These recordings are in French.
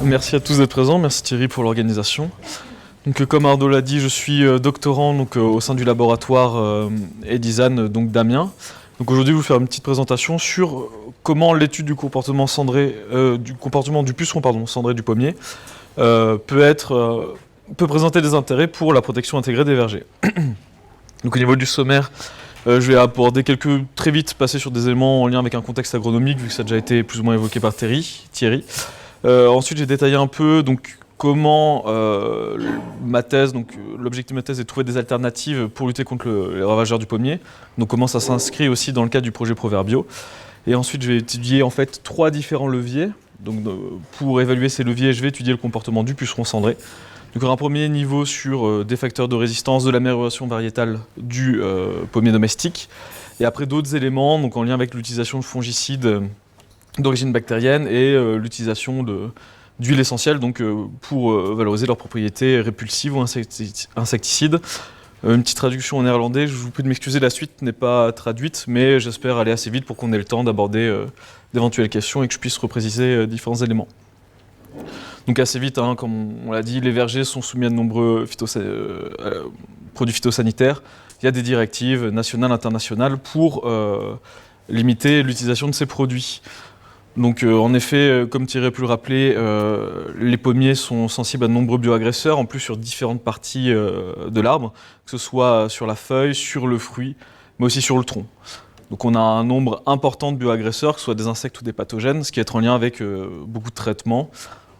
Merci à tous d'être présents, merci Thierry pour l'organisation. Donc, comme Arnaud l'a dit, je suis doctorant au sein du laboratoire EDISAN d'Amiens. Donc aujourd'hui, je vais vous faire une petite présentation sur comment l'étude du comportement du puceron cendré du pommier peut présenter des intérêts pour la protection intégrée des vergers. Donc au niveau du sommaire, je vais aborder très vite passer sur des éléments en lien avec un contexte agronomique, vu que ça a déjà été plus ou moins évoqué par Thierry. Ensuite, j'ai détaillé un peu comment ma thèse, l'objectif de ma thèse est de trouver des alternatives pour lutter contre les ravageurs du pommier. Donc comment ça s'inscrit aussi dans le cadre du projet Proverbio. Et ensuite, je vais étudier en fait 3 différents leviers. Pour évaluer ces leviers, je vais étudier le comportement du puceron cendré. Donc un premier niveau sur des facteurs de résistance, de l'amélioration variétale du pommier domestique. Et après d'autres éléments en lien avec l'utilisation de fongicides d'origine bactérienne et l'utilisation d'huiles essentielles pour valoriser leurs propriétés répulsives ou insecticides. Une petite traduction en néerlandais, je vous prie de m'excuser, la suite n'est pas traduite, mais j'espère aller assez vite pour qu'on ait le temps d'aborder d'éventuelles questions et que je puisse repréciser différents éléments. Donc assez vite, comme on l'a dit, les vergers sont soumis à de nombreux produits phytosanitaires. Il y a des directives nationales, internationales pour limiter l'utilisation de ces produits. Donc en effet, comme Thierry a pu le rappeler, les pommiers sont sensibles à de nombreux bioagresseurs, en plus sur différentes parties de l'arbre, que ce soit sur la feuille, sur le fruit, mais aussi sur le tronc. Donc on a un nombre important de bioagresseurs, que ce soit des insectes ou des pathogènes, ce qui est en lien avec beaucoup de traitements,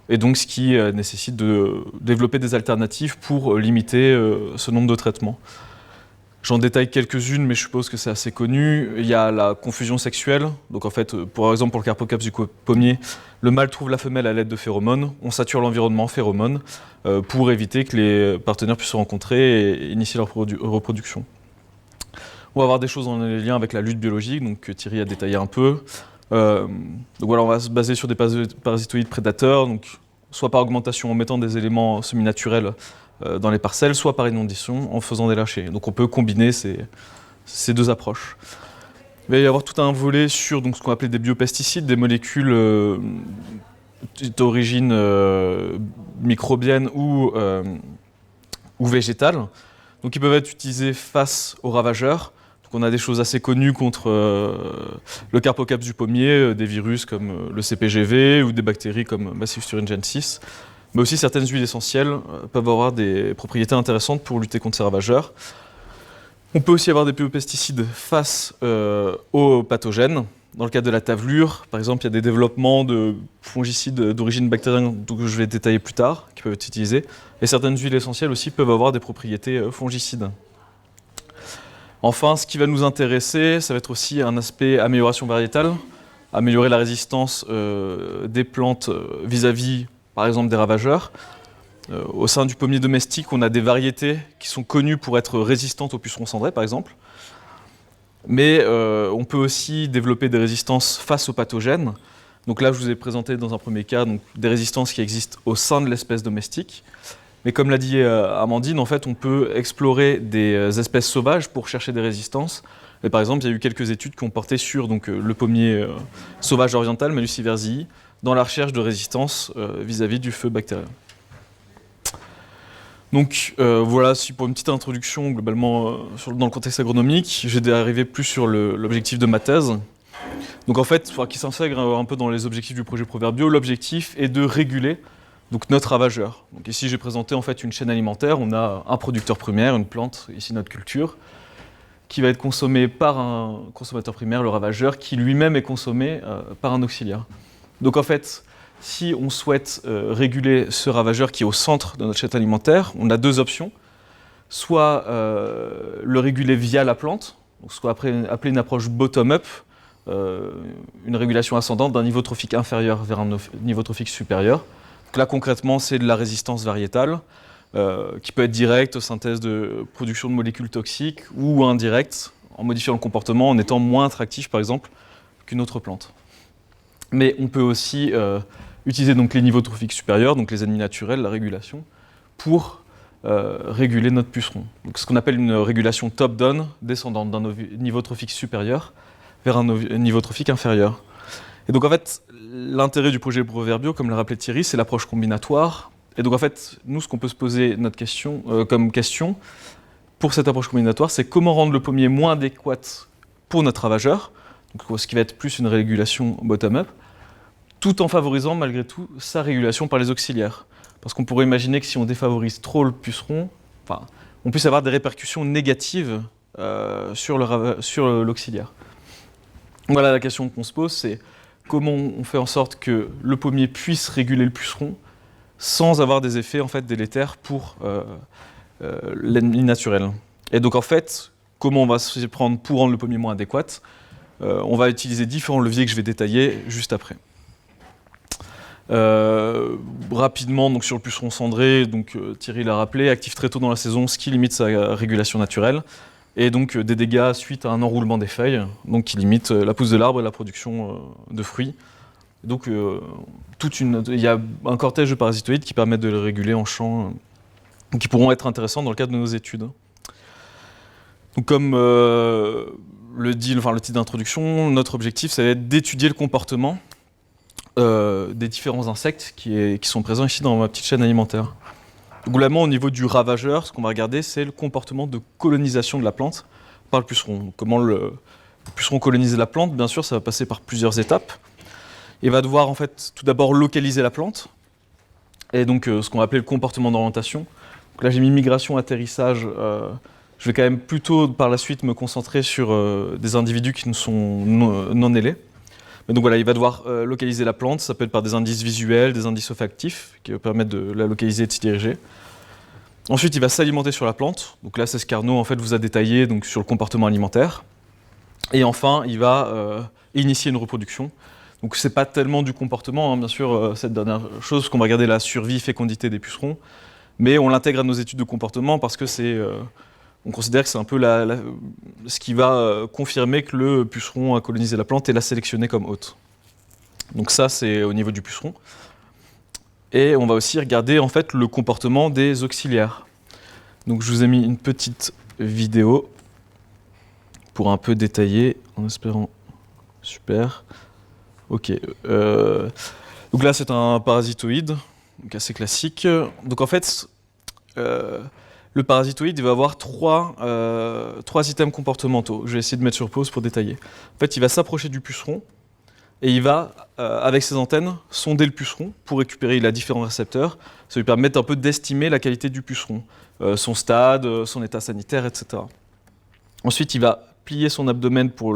et donc ce qui nécessite de développer des alternatives pour limiter ce nombre de traitements. J'en détaille quelques-unes, mais je suppose que c'est assez connu. Il y a la confusion sexuelle. Donc en fait, par exemple pour le Carpocaps du pommier, le mâle trouve la femelle à l'aide de phéromones. On sature l'environnement en phéromones pour éviter que les partenaires puissent se rencontrer et initier leur reproduction. On va avoir des choses en lien avec la lutte biologique, que Thierry a détaillé un peu. Voilà, on va se baser sur des parasitoïdes prédateurs, soit par augmentation en mettant des éléments semi-naturels dans les parcelles, soit par inondation en faisant des lâchers. Donc on peut combiner ces deux approches. Il va y avoir tout un volet sur ce qu'on appelait des biopesticides, des molécules d'origine microbienne ou végétale, qui peuvent être utilisées face aux ravageurs. On a des choses assez connues contre le Carpocaps du pommier, des virus comme le CPGV ou des bactéries comme Bacillus thuringiensis. Mais aussi certaines huiles essentielles peuvent avoir des propriétés intéressantes pour lutter contre ces ravageurs. On peut aussi avoir des biopesticides face aux pathogènes. Dans le cadre de la tavelure, par exemple, il y a des développements de fongicides d'origine bactérienne que je vais détailler plus tard, qui peuvent être utilisés. Et certaines huiles essentielles aussi peuvent avoir des propriétés fongicides. Enfin, ce qui va nous intéresser, ça va être aussi un aspect amélioration variétale, améliorer la résistance des plantes vis-à-vis, par exemple, des ravageurs. Au sein du pommier domestique, on a des variétés qui sont connues pour être résistantes aux pucerons cendrés, par exemple. Mais on peut aussi développer des résistances face aux pathogènes. Donc là, je vous ai présenté dans un premier cas des résistances qui existent au sein de l'espèce domestique. Mais comme l'a dit Amandine, en fait, on peut explorer des espèces sauvages pour chercher des résistances. Et par exemple, il y a eu quelques études qui ont porté sur le pommier sauvage oriental, Malus sieversii, dans la recherche de résistance vis-à-vis du feu bactérien. Voilà, pour une petite introduction globalement dans le contexte agronomique, je vais arriver plus sur l'objectif de ma thèse. Donc en fait, qui s'intègre un peu dans les objectifs du projet Proverbio, l'objectif est de réguler notre ravageur. Ici, j'ai présenté en fait une chaîne alimentaire. On a un producteur primaire, une plante, ici notre culture, qui va être consommée par un consommateur primaire, le ravageur, qui lui-même est consommé par un auxiliaire. Donc en fait, si on souhaite réguler ce ravageur qui est au centre de notre chaîne alimentaire, on a 2 options. Soit le réguler via la plante, soit appelé une approche bottom-up, une régulation ascendante d'un niveau trophique inférieur vers un niveau trophique supérieur. Donc là, concrètement, c'est de la résistance variétale, qui peut être directe, synthèse de production de molécules toxiques, ou indirecte, en modifiant le comportement, en étant moins attractif, par exemple, qu'une autre plante. Mais on peut aussi utiliser les niveaux trophiques supérieurs, donc les ennemis naturels, la régulation, pour réguler notre puceron. Donc ce qu'on appelle une régulation top-down, descendante d'un niveau trophique supérieur vers un niveau trophique inférieur. Et donc en fait, l'intérêt du projet Proverbio, comme l'a rappelé Thierry, c'est l'approche combinatoire. Et donc en fait, nous, ce qu'on peut se poser comme question pour cette approche combinatoire, c'est comment rendre le pommier moins adéquat pour notre ravageur, donc ce qui va être plus une régulation bottom-up, tout en favorisant malgré tout sa régulation par les auxiliaires. Parce qu'on pourrait imaginer que si on défavorise trop le puceron, on puisse avoir des répercussions négatives sur l'auxiliaire. Voilà la question qu'on se pose, c'est comment on fait en sorte que le pommier puisse réguler le puceron sans avoir des effets en fait, délétères pour l'ennemi naturel. Et donc en fait, comment on va s'y prendre pour rendre le pommier moins adéquat? On va utiliser différents leviers que je vais détailler juste après. Rapidement, donc sur le puceron cendré, donc, Thierry l'a rappelé, actif très tôt dans la saison, ce qui limite sa régulation naturelle, et donc des dégâts suite à un enroulement des feuilles, donc qui limite la pousse de l'arbre et la production de fruits. Donc il y a un cortège de parasitoïdes qui permettent de les réguler en champ, qui pourront être intéressants dans le cadre de nos études. Donc comme le titre d'introduction, notre objectif, ça va être d'étudier le comportement des différents insectes qui sont présents ici dans ma petite chaîne alimentaire. Globalement, au niveau du ravageur, ce qu'on va regarder, c'est le comportement de colonisation de la plante par le puceron. Comment le puceron colonise la plante? Bien sûr, ça va passer par plusieurs étapes. Il va devoir en fait tout d'abord localiser la plante, et donc ce qu'on va appeler le comportement d'orientation. Donc là, j'ai mis migration, atterrissage. Je vais quand même plutôt par la suite me concentrer sur des individus qui ne sont non ailés. Mais donc voilà, il va devoir localiser la plante, ça peut être par des indices visuels, des indices olfactifs, qui permettent de la localiser et de s'y diriger. Ensuite, il va s'alimenter sur la plante. Donc là, Carnot en fait, vous a détaillé donc, sur le comportement alimentaire. Et enfin, il va initier une reproduction. Donc c'est pas tellement du comportement, hein, bien sûr, cette dernière chose, qu'on va regarder la survie, fécondité des pucerons, mais on l'intègre à nos études de comportement parce que on considère que c'est un peu ce qui va confirmer que le puceron a colonisé la plante et l'a sélectionné comme hôte. Donc ça, c'est au niveau du puceron. Et on va aussi regarder en fait le comportement des auxiliaires. Donc je vous ai mis une petite vidéo pour un peu détailler, en espérant. Super. Ok. Donc là, c'est un parasitoïde, donc assez classique. Donc en fait, le parasitoïde il va avoir trois items comportementaux. Je vais essayer de mettre sur pause pour détailler. En fait, il va s'approcher du puceron et il va, avec ses antennes, sonder le puceron pour récupérer. Il a différents récepteurs. Ça lui permet un peu d'estimer la qualité du puceron, son stade, son état sanitaire, etc. Ensuite, il va plier son abdomen pour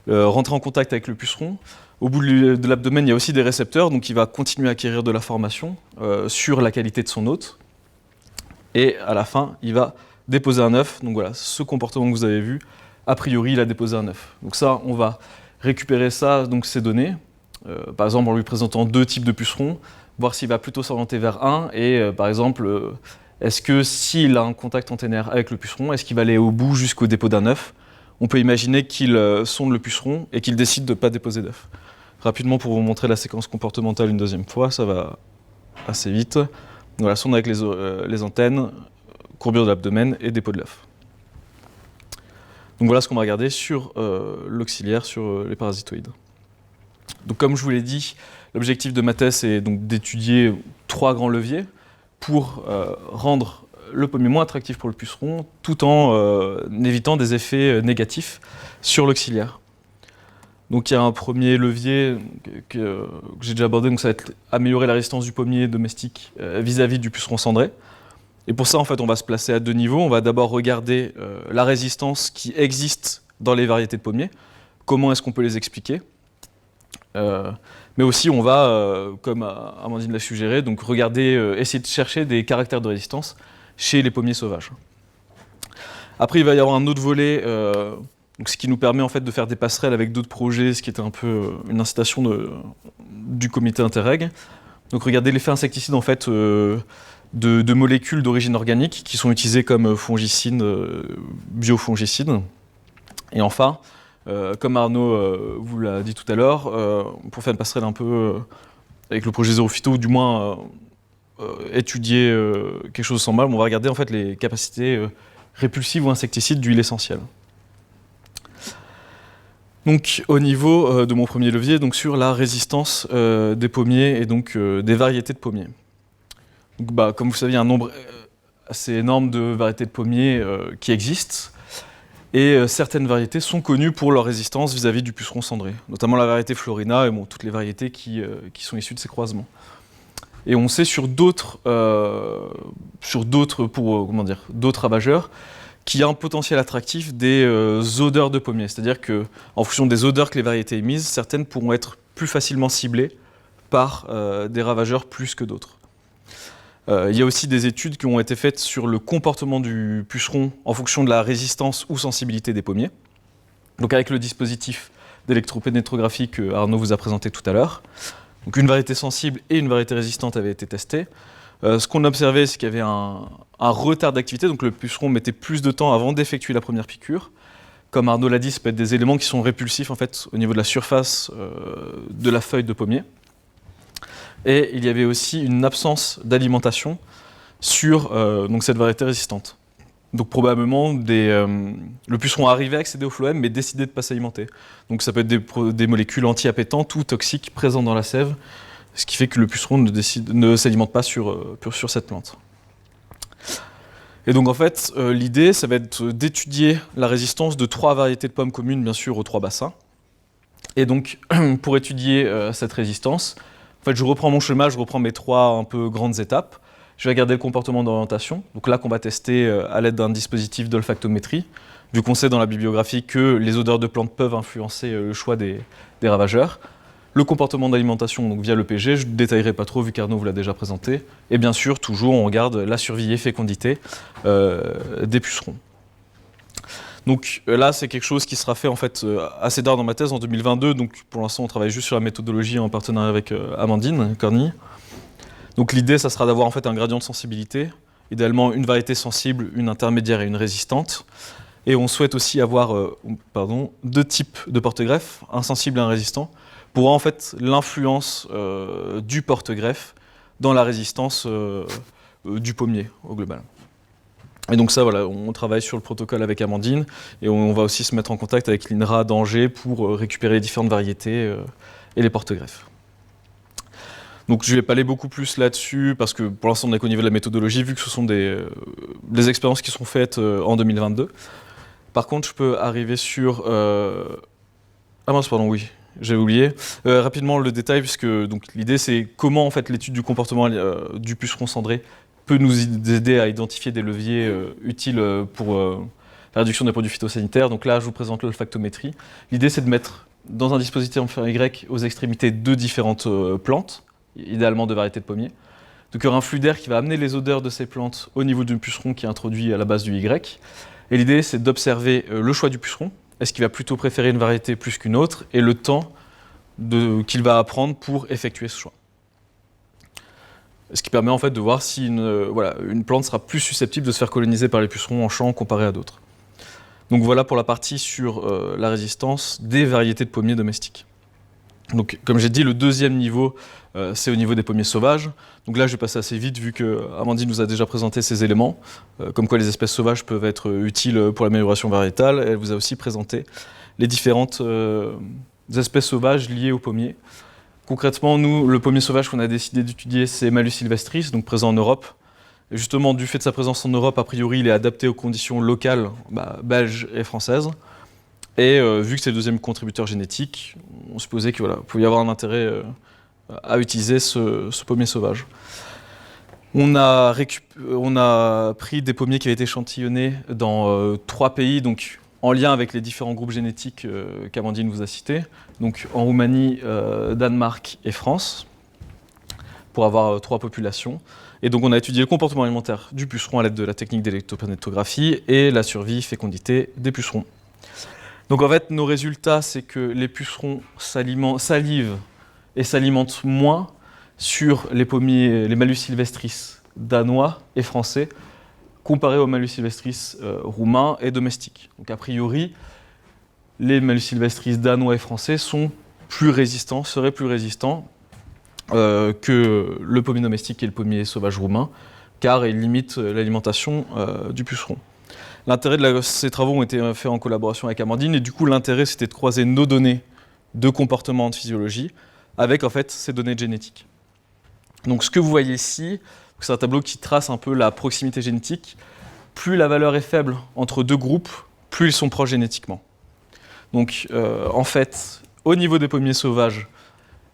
rentrer en contact avec le puceron. Au bout de l'abdomen, il y a aussi des récepteurs, donc il va continuer à acquérir de l'information sur la qualité de son hôte. Et à la fin, il va déposer un œuf. Donc voilà, ce comportement que vous avez vu, a priori, il a déposé un œuf. Donc ça, on va récupérer ça, donc ces données, par exemple en lui présentant deux types de pucerons, voir s'il va plutôt s'orienter vers un, et par exemple, est-ce que s'il a un contact antennaire avec le puceron, est-ce qu'il va aller au bout jusqu'au dépôt d'un œuf? On peut imaginer qu'il sonde le puceron et qu'il décide de ne pas déposer d'œuf. Rapidement, pour vous montrer la séquence comportementale une deuxième fois, ça va assez vite. Voilà, sonde avec les antennes, courbure de l'abdomen et dépôt de l'œuf. Donc voilà ce qu'on va regarder sur l'auxiliaire, sur les parasitoïdes. Donc comme je vous l'ai dit, l'objectif de ma thèse est donc d'étudier trois grands leviers pour rendre le pommier moins attractif pour le puceron, tout en évitant des effets négatifs sur l'auxiliaire. Donc il y a un premier levier que j'ai déjà abordé, donc ça va être améliorer la résistance du pommier domestique vis-à-vis du puceron cendré. Et pour ça, en fait, on va se placer à deux niveaux. On va d'abord regarder la résistance qui existe dans les variétés de pommiers. Comment est-ce qu'on peut les expliquer? Mais aussi, on va, comme Amandine l'a suggéré, donc regarder, essayer de chercher des caractères de résistance chez les pommiers sauvages. Après, il va y avoir un autre volet, donc ce qui nous permet en fait de faire des passerelles avec d'autres projets, ce qui était un peu une incitation du comité Interreg. Donc regarder l'effet insecticide en fait de molécules d'origine organique qui sont utilisées comme fongicides, biofongicides. Et enfin, comme Arnaud vous l'a dit tout à l'heure, pour faire une passerelle un peu avec le projet Zéro Phyto, ou du moins étudier quelque chose de semblable, on va regarder en fait les capacités répulsives ou insecticides d'huile essentielle. Donc au niveau de mon premier levier, donc sur la résistance des pommiers et donc des variétés de pommiers. Donc, comme vous savez, il y a un nombre assez énorme de variétés de pommiers qui existent. Et certaines variétés sont connues pour leur résistance vis-à-vis du puceron cendré, notamment la variété Florina et toutes les variétés qui sont issues de ces croisements. Et on sait sur d'autres ravageurs qu'il y a un potentiel attractif des odeurs de pommiers. C'est-à-dire qu'en fonction des odeurs que les variétés émisent, certaines pourront être plus facilement ciblées par des ravageurs plus que d'autres. Il y a aussi des études qui ont été faites sur le comportement du puceron en fonction de la résistance ou sensibilité des pommiers. Donc avec le dispositif d'électropénétrographie que Arnaud vous a présenté tout à l'heure. Donc une variété sensible et une variété résistante avaient été testées. Ce qu'on observait, c'est qu'il y avait un retard d'activité, donc le puceron mettait plus de temps avant d'effectuer la première piqûre. Comme Arnaud l'a dit, ça peut être des éléments qui sont répulsifs en fait, au niveau de la surface de la feuille de pommier. Et il y avait aussi une absence d'alimentation sur donc cette variété résistante. Donc probablement, le puceron arrivait à accéder au phloème, mais décidait de ne pas s'alimenter. Donc ça peut être des molécules anti-appétantes ou toxiques présentes dans la sève, ce qui fait que le puceron ne s'alimente pas sur cette plante. Et donc en fait, l'idée, ça va être d'étudier la résistance de 3 variétés de pommes communes, bien sûr, aux 3 bassins. Et donc, pour étudier cette résistance, en fait, je reprends mon schéma, je reprends mes 3 un peu grandes étapes. Je vais regarder le comportement d'orientation. Donc là, qu'on va tester à l'aide d'un dispositif d'olfactométrie, vu qu'on sait dans la bibliographie que les odeurs de plantes peuvent influencer le choix des ravageurs. Le comportement d'alimentation, donc via l'EPG, je ne détaillerai pas trop vu qu'Arnaud vous l'a déjà présenté. Et bien sûr, toujours, on regarde la survie et fécondité des pucerons. Donc là, c'est quelque chose qui sera fait en fait assez tard dans ma thèse, en 2022. Donc pour l'instant, on travaille juste sur la méthodologie en partenariat avec Amandine Corny. Donc l'idée, ça sera d'avoir en fait un gradient de sensibilité, idéalement une variété sensible, une intermédiaire et une résistante. Et on souhaite aussi avoir 2 types de porte-greffes, un sensible et un résistant, pour voir en fait l'influence du porte-greffe dans la résistance du pommier au global. Et donc ça, voilà, on travaille sur le protocole avec Amandine et on va aussi se mettre en contact avec l'INRA d'Angers pour récupérer les différentes variétés et les porte-greffes. Donc je ne vais pas aller beaucoup plus là-dessus parce que pour l'instant on n'est qu'au niveau de la méthodologie vu que ce sont des expériences qui sont faites en 2022. Par contre, je peux arriver sur... Ah mince, pardon, oui, j'avais oublié. Rapidement le détail puisque l'idée c'est comment en fait l'étude du comportement du puceron cendré peut nous aider à identifier des leviers utiles pour la réduction des produits phytosanitaires. Donc là, je vous présente l'olfactométrie. L'idée, c'est de mettre dans un dispositif en fer Y aux extrémités 2 différentes plantes, idéalement de variétés de pommiers. Donc il y aura un flux d'air qui va amener les odeurs de ces plantes au niveau du puceron qui est introduit à la base du Y. Et l'idée, c'est d'observer le choix du puceron. Est-ce qu'il va plutôt préférer une variété plus qu'une autre et le temps qu'il va prendre pour effectuer ce choix. Ce qui permet en fait de voir si une plante sera plus susceptible de se faire coloniser par les pucerons en champ comparé à d'autres. Donc voilà pour la partie sur la résistance des variétés de pommiers domestiques. Donc comme j'ai dit, le deuxième niveau, c'est au niveau des pommiers sauvages. Donc là, je vais passer assez vite vu que Amandine nous a déjà présenté ces éléments, comme quoi les espèces sauvages peuvent être utiles pour l'amélioration variétale. Elle vous a aussi présenté les différentes espèces sauvages liées aux pommiers. Concrètement, nous, le pommier sauvage qu'on a décidé d'étudier, c'est Malus sylvestris, donc présent en Europe. Et justement, du fait de sa présence en Europe, a priori, il est adapté aux conditions locales belges et françaises. Et vu que c'est le deuxième contributeur génétique, on supposait qu'il pouvait y avoir un intérêt à utiliser ce pommier sauvage. On a pris des pommiers qui avaient été échantillonnés dans 3 pays, donc en lien avec les différents groupes génétiques qu'Amandine vous a cités, donc en Roumanie, Danemark et France, pour avoir 3 populations. Et donc on a étudié le comportement alimentaire du puceron à l'aide de la technique d'électropénétrographie et la survie fécondité des pucerons. Donc en fait, nos résultats, c'est que les pucerons salivent et s'alimentent moins sur les pommiers, les Malus sylvestris danois et français, comparé aux Malus sylvestris roumains et domestiques. Donc a priori, les Malus sylvestris danois et français seraient plus résistants que le pommier domestique et le pommier sauvage roumain, car ils limitent l'alimentation du puceron. L'intérêt de ces travaux ont été faits en collaboration avec Amandine, et du coup l'intérêt c'était de croiser nos données de comportement, de physiologie, avec en fait ces données génétiques. Donc ce que vous voyez ici, c'est un tableau qui trace un peu la proximité génétique. Plus la valeur est faible entre deux groupes, plus ils sont proches génétiquement. Donc en fait, au niveau des pommiers sauvages,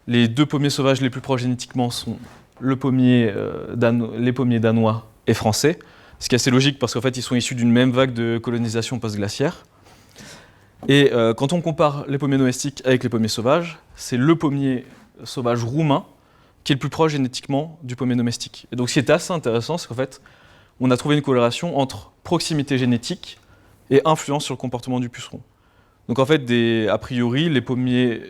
les deux pommiers sauvages les plus proches génétiquement sont les pommiers danois et français, ce qui est assez logique parce qu'en fait ils sont issus d'une même vague de colonisation post-glaciaire. Et quand on compare les pommiers domestiques avec les pommiers sauvages, c'est le pommier sauvage roumain qui est le plus proche génétiquement du pommier domestique. Et donc ce qui est assez intéressant, c'est qu'en fait, on a trouvé une corrélation entre proximité génétique et influence sur le comportement du puceron. Donc en fait, a priori, les pommiers,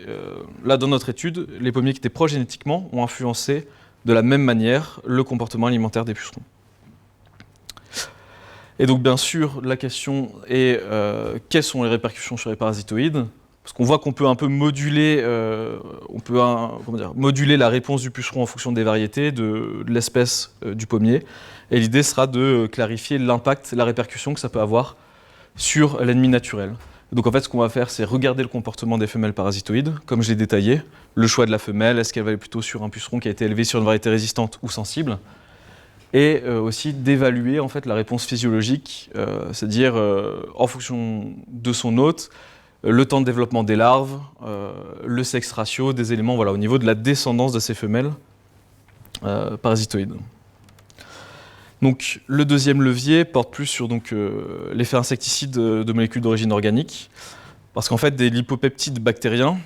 là dans notre étude, les pommiers qui étaient proches génétiquement ont influencé de la même manière le comportement alimentaire des pucerons. Et donc bien sûr, la question est quelles sont les répercussions sur les parasitoïdes ? Parce qu'on voit qu'on peut un peu moduler, moduler la réponse du puceron en fonction des variétés, de l'espèce du pommier. Et l'idée sera de clarifier l'impact, la répercussion que ça peut avoir sur l'ennemi naturel. Donc en fait, ce qu'on va faire, c'est regarder le comportement des femelles parasitoïdes, comme je l'ai détaillé. Le choix de la femelle, est-ce qu'elle va aller plutôt sur un puceron qui a été élevé sur une variété résistante ou sensible ? Et aussi d'évaluer en fait la réponse physiologique, c'est-à-dire en fonction de son hôte, le temps de développement des larves, le sexe ratio, des éléments au niveau de la descendance de ces femelles parasitoïdes. Donc, le deuxième levier porte plus sur l'effet insecticide de molécules d'origine organique, parce qu'en fait, des lipopeptides bactériens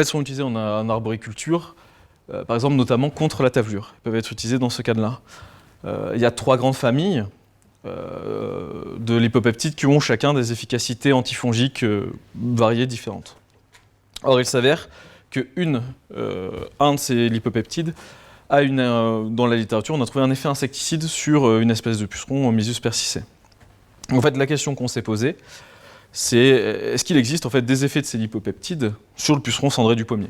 sont utilisés en arboriculture, par exemple notamment contre la tavelure. Ils peuvent être utilisés dans ce cas-là. Il y a 3 grandes familles de lipopeptides qui ont chacun des efficacités antifongiques variées, différentes. Or, il s'avère qu'un de ces lipopeptides dans la littérature, on a trouvé un effet insecticide sur une espèce de puceron, Mysius persicé. En fait, la question qu'on s'est posée, c'est est-ce qu'il existe en fait des effets de ces lipopeptides sur le puceron cendré du pommier ?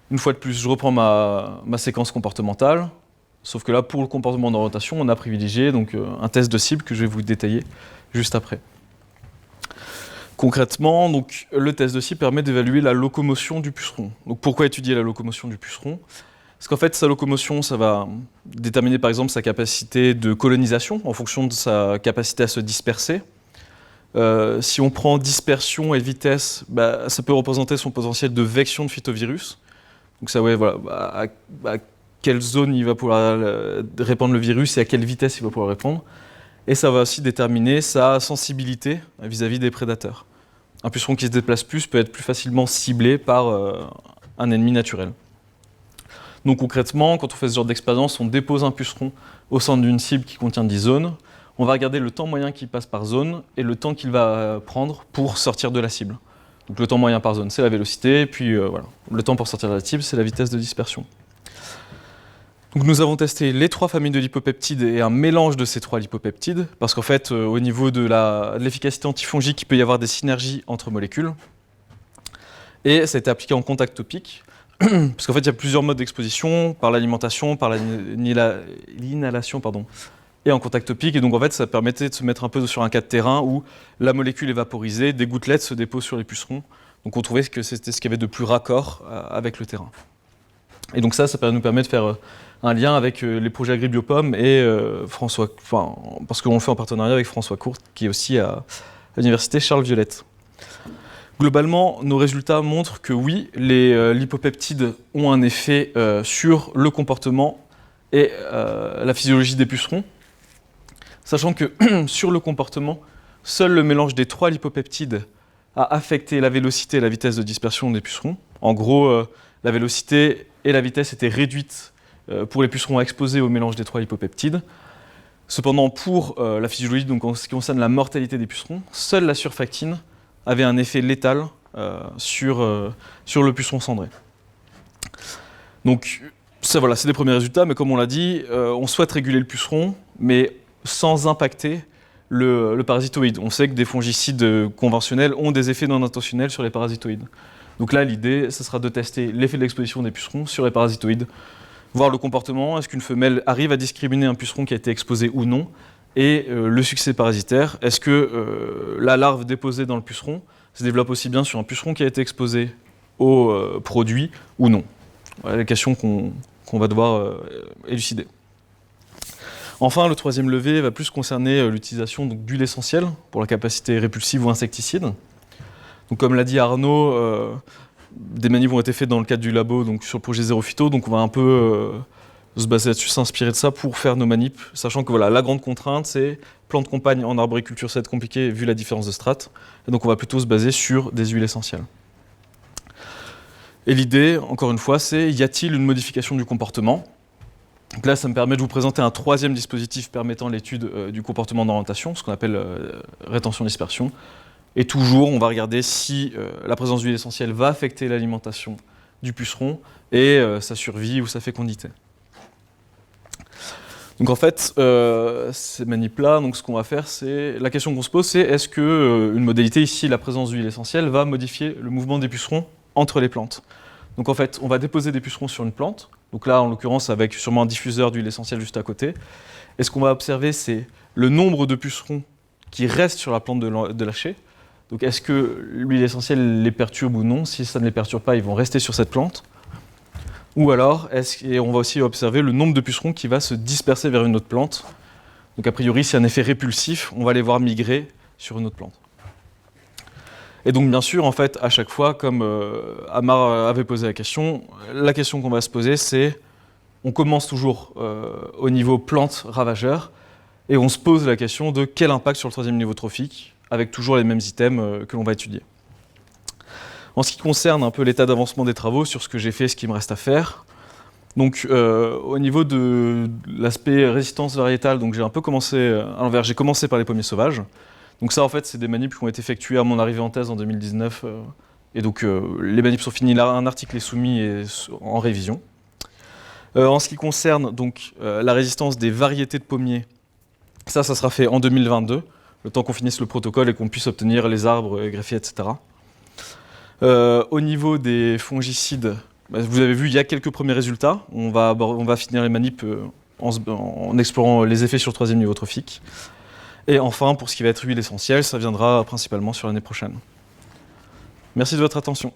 Une fois de plus, je reprends ma séquence comportementale, sauf que là, pour le comportement d'orientation, on a privilégié un test de cible que je vais vous détailler juste après. Concrètement, le test de cible permet d'évaluer la locomotion du puceron. Donc, pourquoi étudier la locomotion du puceron ? Parce qu'en fait, sa locomotion, ça va déterminer par exemple sa capacité de colonisation en fonction de sa capacité à se disperser. Si on prend dispersion et vitesse, ça peut représenter son potentiel de vection de phytovirus. Donc ça, à quelle zone il va pouvoir répandre le virus et à quelle vitesse il va pouvoir répandre. Et ça va aussi déterminer sa sensibilité vis-à-vis des prédateurs. Un puceron qui se déplace plus peut être plus facilement ciblé par un ennemi naturel. Donc concrètement, quand on fait ce genre d'expérience, on dépose un puceron au centre d'une cible qui contient 10 zones. On va regarder le temps moyen qu'il passe par zone et le temps qu'il va prendre pour sortir de la cible. Donc le temps moyen par zone, c'est la vélocité, puis le temps pour sortir de la cible, c'est la vitesse de dispersion. Donc nous avons testé les 3 familles de lipopeptides et un mélange de ces 3 lipopeptides, parce qu'en fait, au niveau de l'efficacité antifongique, il peut y avoir des synergies entre molécules. Et ça a été appliqué en contact topique. Parce qu'en fait, il y a plusieurs modes d'exposition, par l'alimentation, par l'inhalation, et en contact topique. Et donc, en fait, ça permettait de se mettre un peu sur un cas de terrain où la molécule est vaporisée, des gouttelettes se déposent sur les pucerons. Donc, on trouvait que c'était ce qu'il y avait de plus raccord avec le terrain. Et donc ça nous permet de faire un lien avec les projets AgriBiopom et parce qu'on le fait en partenariat avec François Courte, qui est aussi à l'université Charles-Violette. Globalement, nos résultats montrent que oui, les lipopeptides ont un effet sur le comportement et la physiologie des pucerons, sachant que sur le comportement, seul le mélange des 3 lipopeptides a affecté la vélocité et la vitesse de dispersion des pucerons. En gros, la vélocité et la vitesse étaient réduites pour les pucerons exposés au mélange des 3 lipopeptides. Cependant, pour la physiologie, donc en ce qui concerne la mortalité des pucerons, seule la surfactine avait un effet létal sur le puceron cendré. Donc ça, c'est les premiers résultats, mais comme on l'a dit, on souhaite réguler le puceron, mais sans impacter le parasitoïde. On sait que des fongicides conventionnels ont des effets non intentionnels sur les parasitoïdes. Donc là, l'idée, ce sera de tester l'effet de l'exposition des pucerons sur les parasitoïdes, voir le comportement, est-ce qu'une femelle arrive à discriminer un puceron qui a été exposé ou non, et le succès parasitaire. Est-ce que la larve déposée dans le puceron se développe aussi bien sur un puceron qui a été exposé au produit ou non? Voilà les questions qu'on va devoir élucider. Enfin, le troisième levier va plus concerner l'utilisation d'huile essentielle pour la capacité répulsive ou insecticide. Donc, comme l'a dit Arnaud, des manips ont été faits dans le cadre du labo, donc sur le projet Zéro Phyto, donc on va un peu se baser là-dessus, s'inspirer de ça pour faire nos manips, sachant que voilà, la grande contrainte, c'est plante compagne en arboriculture, ça va être compliqué vu la différence de strates, et donc on va plutôt se baser sur des huiles essentielles. Et l'idée, encore une fois, c'est y a-t-il une modification du comportement? Donc là, ça me permet de vous présenter un troisième dispositif permettant l'étude du comportement d'orientation, ce qu'on appelle rétention-dispersion. Et toujours, on va regarder si la présence d'huile essentielle va affecter l'alimentation du puceron et sa survie ou sa fécondité. Donc en fait, ces manips-là, donc ce qu'on va faire, c'est la question qu'on se pose, c'est est-ce que une modalité ici, la présence d'huile essentielle, va modifier le mouvement des pucerons entre les plantes? Donc en fait, on va déposer des pucerons sur une plante. Donc là, en l'occurrence, avec sûrement un diffuseur d'huile essentielle juste à côté. Et ce qu'on va observer, c'est le nombre de pucerons qui restent sur la plante de lâcher. Donc est-ce que l'huile essentielle les perturbe ou non? Si ça ne les perturbe pas, ils vont rester sur cette plante. Ou alors, et on va aussi observer le nombre de pucerons qui va se disperser vers une autre plante. Donc a priori, c'est un effet répulsif, on va les voir migrer sur une autre plante. Et donc bien sûr, en fait, à chaque fois, comme Amar avait posé la question qu'on va se poser, c'est, on commence toujours au niveau plante ravageur, et on se pose la question de quel impact sur le troisième niveau trophique, avec toujours les mêmes items que l'on va étudier. En ce qui concerne un peu l'état d'avancement des travaux, sur ce que j'ai fait, ce qui me reste à faire, donc au niveau de l'aspect résistance variétale, donc j'ai un peu commencé à l'envers, j'ai commencé par les pommiers sauvages. Donc ça, en fait, c'est des manips qui ont été effectués à mon arrivée en thèse en 2019. Et donc, les manips sont finis. Là, un article est soumis et en révision. En ce qui concerne donc, la résistance des variétés de pommiers, ça sera fait en 2022, le temps qu'on finisse le protocole et qu'on puisse obtenir les arbres greffés, etc. Au niveau des fongicides, vous avez vu, il y a quelques premiers résultats. On va finir les manips en explorant les effets sur le troisième niveau trophique. Et enfin, pour ce qui va être huile essentielle, ça viendra principalement sur l'année prochaine. Merci de votre attention.